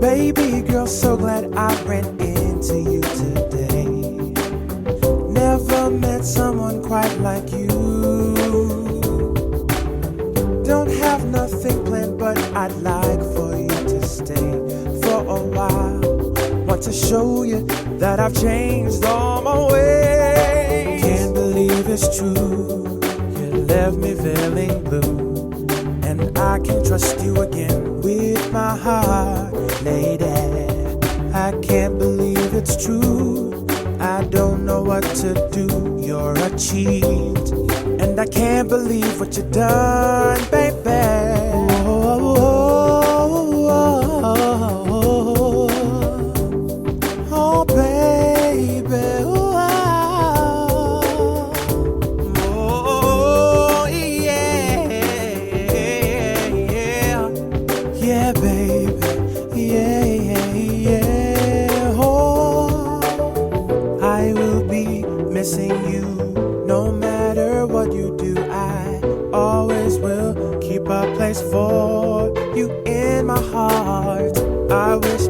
Baby girl, so glad I ran into you today. Never met someone quite like you. Don't have nothing planned, but I'd like for you to stay for a while. Want to show you that I've changed all my ways. Can't believe it's true, you left me feeling blue, and I can trust you again with my heart, lady. I can't believe it's true, I don't know what to do. You're a cheat, and I can't believe what you've done, baby. Oh, baby. Oh, yeah. Yeah, baby. Yeah. Oh, I will be missing you no matter what you do. I always will keep a place for you in my heart. I wish